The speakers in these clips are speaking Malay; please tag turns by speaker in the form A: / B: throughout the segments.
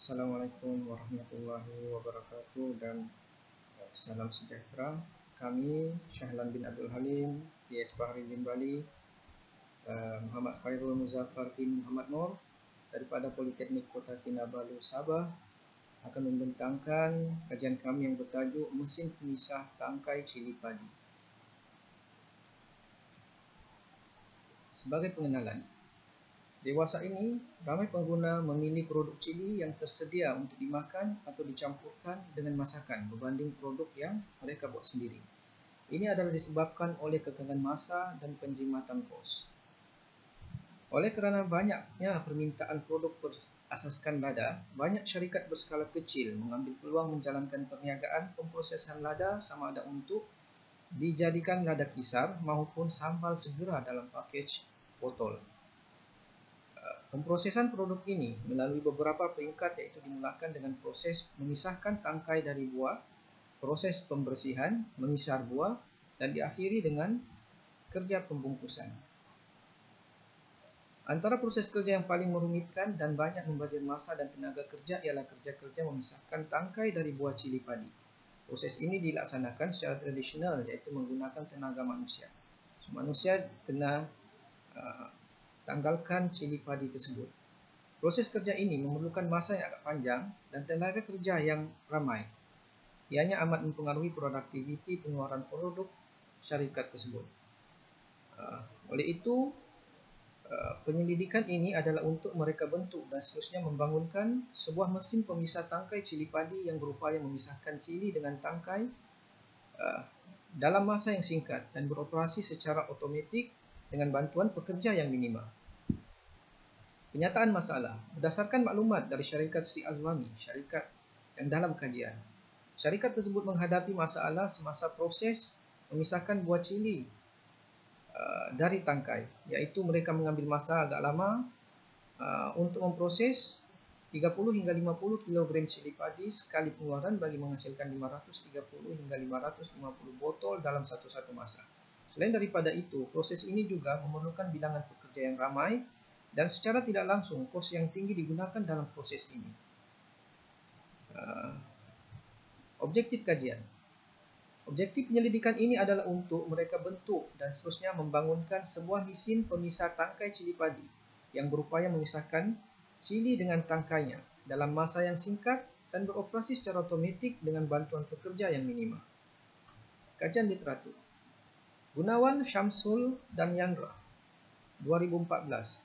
A: Assalamualaikum warahmatullahi wabarakatuh dan salam sejahtera. Kami Syahlan bin Abdul Halim, TS Bahri bin Bali, Muhammad Khairul Muzaffar bin Muhammad Nur daripada Politeknik Kota Kinabalu, Sabah akan membentangkan kajian kami yang bertajuk Mesin Pemisah Tangkai Cili Padi. Sebagai pengenalan, dewasa ini, ramai pengguna memilih produk cili yang tersedia untuk dimakan atau dicampurkan dengan masakan berbanding produk yang mereka buat sendiri. Ini adalah disebabkan oleh kekangan masa dan penjimatan kos. Oleh kerana banyaknya permintaan produk berasaskan lada, banyak syarikat berskala kecil mengambil peluang menjalankan perniagaan pemprosesan lada sama ada untuk dijadikan lada kisar maupun sambal segera dalam pakej botol. Pemprosesan produk ini melalui beberapa peringkat, iaitu dimulakan dengan proses memisahkan tangkai dari buah, proses pembersihan, mengisar buah dan diakhiri dengan kerja pembungkusan. Antara proses kerja yang paling merumitkan dan banyak membazir masa dan tenaga kerja ialah kerja-kerja memisahkan tangkai dari buah cili padi. Proses ini dilaksanakan secara tradisional, iaitu menggunakan tenaga manusia. Manusia kena tanggalkan cili padi tersebut. Proses kerja ini memerlukan masa yang agak panjang dan tenaga kerja yang ramai. Ianya amat mempengaruhi produktiviti pengeluaran produk syarikat tersebut. Oleh itu, penyelidikan ini adalah untuk mereka bentuk dan seterusnya membangunkan sebuah mesin pemisah tangkai cili padi yang berupaya memisahkan cili dengan tangkai dalam masa yang singkat dan beroperasi secara otomatik dengan bantuan pekerja yang minima. Penyataan masalah berdasarkan maklumat dari syarikat Sri Azwani, syarikat yang dalam kajian. Syarikat tersebut menghadapi masalah semasa proses memisahkan buah cili dari tangkai, iaitu mereka mengambil masa agak lama untuk memproses 30 hingga 50 kg cili padi sekali pengeluaran bagi menghasilkan 530 hingga 550 botol dalam satu masa. Selain daripada itu, proses ini juga memerlukan bilangan pekerja yang ramai dan secara tidak langsung kos yang tinggi digunakan dalam proses ini. Objektif kajian. Objektif penyelidikan ini adalah untuk mereka bentuk dan seterusnya membangunkan sebuah mesin pemisah tangkai cili padi yang berupaya memisahkan cili dengan tangkainya dalam masa yang singkat dan beroperasi secara otomatik dengan bantuan pekerja yang minima. Kajian literatur. Gunawan, Syamsul dan Yandra, 2014.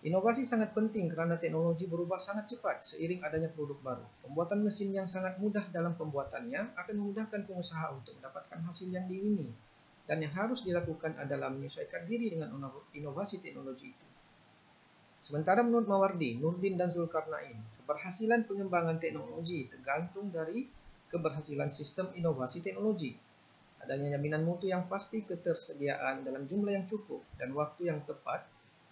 A: Inovasi sangat penting kerana teknologi berubah sangat cepat seiring adanya produk baru. Pembuatan mesin yang sangat mudah dalam pembuatannya akan memudahkan pengusaha untuk mendapatkan hasil yang diingini, dan yang harus dilakukan adalah menyesuaikan diri dengan inovasi teknologi itu. Sementara menurut Mawardi, Nurdin dan Zulkarnain, keberhasilan pengembangan teknologi tergantung dari keberhasilan sistem inovasi teknologi. Adanya jaminan mutu yang pasti, ketersediaan dalam jumlah yang cukup dan waktu yang tepat,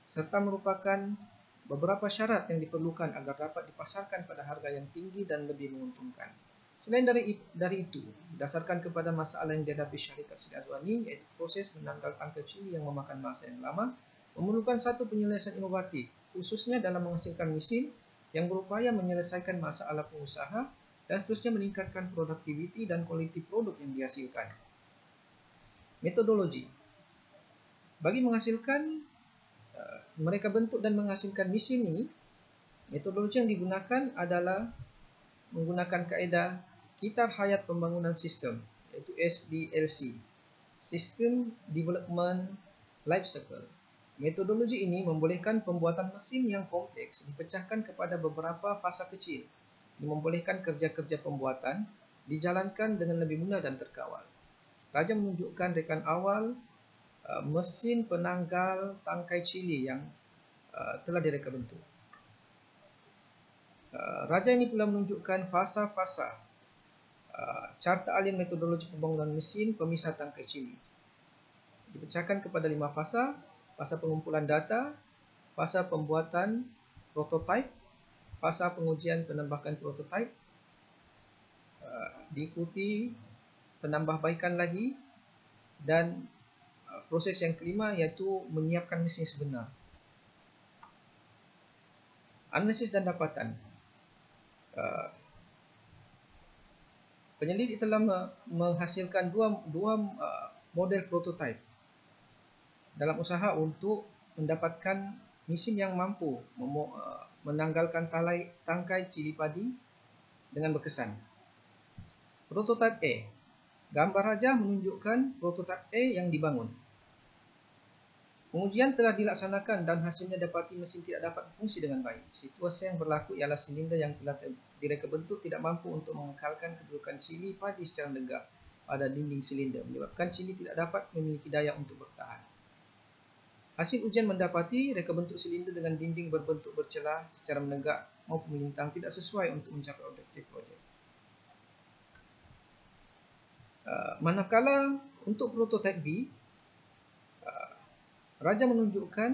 A: serta merupakan beberapa syarat yang diperlukan agar dapat dipasarkan pada harga yang tinggi dan lebih menguntungkan. Selain dari itu, berdasarkan kepada masalah yang dihadapi syarikat Sri Azwani, iaitu proses menanggal tangkai cili yang memakan masa yang lama, memerlukan satu penyelesaian inovatif, khususnya dalam menghasilkan mesin yang berupaya menyelesaikan masalah pengusaha dan seterusnya meningkatkan produktiviti dan kualiti produk yang dihasilkan. Metodologi. Bagi menghasilkan mereka bentuk dan menghasilkan mesin ini, metodologi yang digunakan adalah menggunakan kaedah Kitar Hayat Pembangunan Sistem, iaitu SDLC, System Development Life Cycle. Metodologi ini membolehkan pembuatan mesin yang kompleks dipecahkan kepada beberapa fasa kecil, yang membolehkan kerja-kerja pembuatan dijalankan dengan lebih mudah dan terkawal. Raja menunjukkan rekan awal mesin penanggal tangkai cili yang telah direka bentuk. Raja ini pula menunjukkan fasa-fasa carta alin metodologi pembangunan mesin pemisah tangkai cili. Dipecahkan kepada 5 fasa: fasa pengumpulan data, fasa pembuatan prototipe, fasa pengujian penambahkan prototipe, diikuti penambahbaikan lagi, dan proses yang kelima iaitu menyiapkan mesin sebenar. Analisis dan dapatan. Penyelidik telah menghasilkan dua model prototipe dalam usaha untuk mendapatkan mesin yang mampu menanggalkan tangkai cili padi dengan berkesan. Prototipe A. Gambar raja menunjukkan prototipe A yang dibangun. Pengujian telah dilaksanakan dan hasilnya dapati mesin tidak dapat berfungsi dengan baik. Situasi yang berlaku ialah silinder yang telah direka bentuk tidak mampu untuk mengekalkan kedudukan cili padi secara tegak pada dinding silinder, menyebabkan cili tidak dapat memiliki daya untuk bertahan. Hasil ujian mendapati reka bentuk silinder dengan dinding berbentuk bercelah secara menegak maupun melintang tidak sesuai untuk mencapai objektif projek. Manakala untuk prototipe B, raja menunjukkan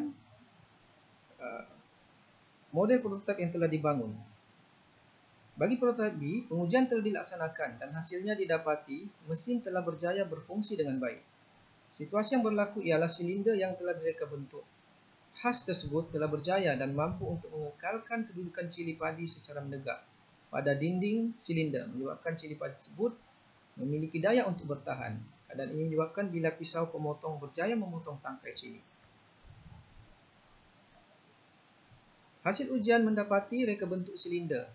A: model prototipe yang telah dibangun. Bagi prototipe B, pengujian telah dilaksanakan dan hasilnya didapati mesin telah berjaya berfungsi dengan baik. Situasi yang berlaku ialah silinder yang telah direka bentuk khas tersebut telah berjaya dan mampu untuk mengekalkan kedudukan cili padi secara menegak pada dinding silinder, menyebabkan cili padi tersebut memiliki daya untuk bertahan. Keadaan ini menyebabkan bila pisau pemotong berjaya memotong tangkai cili. Hasil ujian mendapati reka bentuk silinder,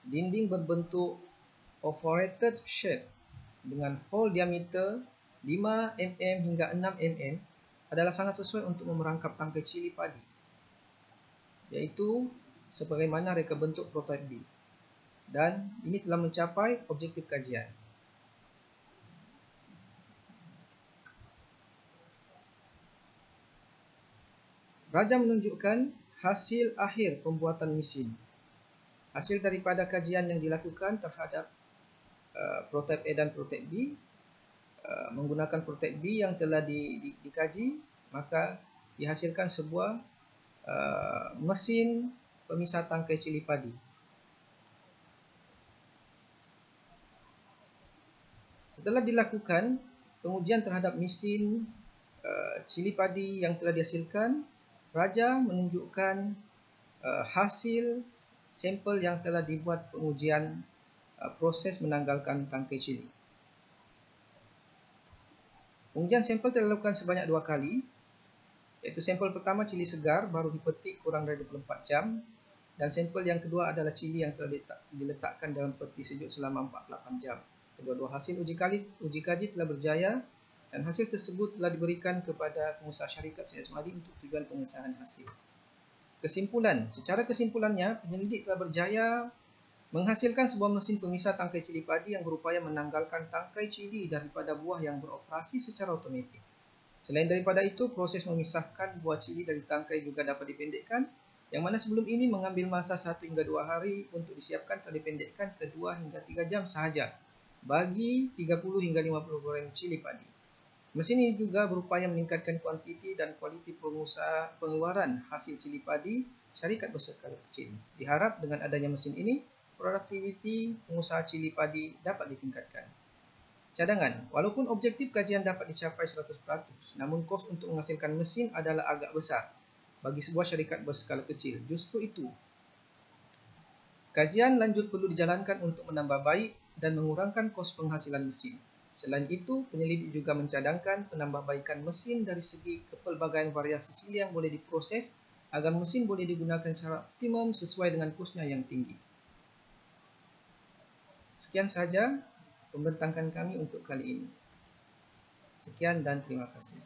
A: dinding berbentuk perforated shape dengan hole diameter 5 mm hingga 6 mm adalah sangat sesuai untuk memerangkap tangkai cili padi, iaitu sebagaimana reka bentuk prototipe B. Dan ini telah mencapai objektif kajian. Raja menunjukkan hasil akhir pembuatan mesin. Hasil daripada kajian yang dilakukan terhadap prototipe A dan prototipe B, menggunakan prototipe B yang telah dikaji, maka dihasilkan sebuah mesin pemisah tangkai cili padi. Setelah dilakukan pengujian terhadap mesin cili padi yang telah dihasilkan, raja menunjukkan hasil sampel yang telah dibuat pengujian proses menanggalkan tangkai cili. Pengujian sampel telah dilakukan sebanyak 2 kali, iaitu sampel pertama cili segar baru dipetik kurang dari 24 jam, dan sampel yang kedua adalah cili yang telah diletakkan dalam peti sejuk selama 48 jam. Kedua-dua hasil uji kaji telah berjaya dan hasil tersebut telah diberikan kepada pengusaha syarikat Syed Asmadi untuk tujuan pengesahan hasil. Kesimpulan, secara kesimpulannya, penyelidik telah berjaya menghasilkan sebuah mesin pemisah tangkai cili padi yang berupaya menanggalkan tangkai cili daripada buah yang beroperasi secara otomatik. Selain daripada itu, proses memisahkan buah cili dari tangkai juga dapat dipendekkan, yang mana sebelum ini mengambil masa 1 hingga 2 hari untuk disiapkan telah dipendekkan ke 2 hingga 3 jam sahaja bagi 30 hingga 50 gram cili padi. Mesin ini juga berupaya meningkatkan kuantiti dan kualiti pengeluaran hasil cili padi syarikat berskala kecil. Diharap dengan adanya mesin ini, produktiviti pengusaha cili padi dapat ditingkatkan. Cadangan, walaupun objektif kajian dapat dicapai 100%, namun kos untuk menghasilkan mesin adalah agak besar bagi sebuah syarikat berskala kecil. Justru itu, kajian lanjut perlu dijalankan untuk menambah baik dan mengurangkan kos penghasilan mesin. Selain itu, penyelidik juga mencadangkan penambahbaikan mesin dari segi kepelbagaian variasi cili yang boleh diproses agar mesin boleh digunakan secara optimum sesuai dengan kosnya yang tinggi. Sekian sahaja pembentangkan kami untuk kali ini. Sekian dan terima kasih.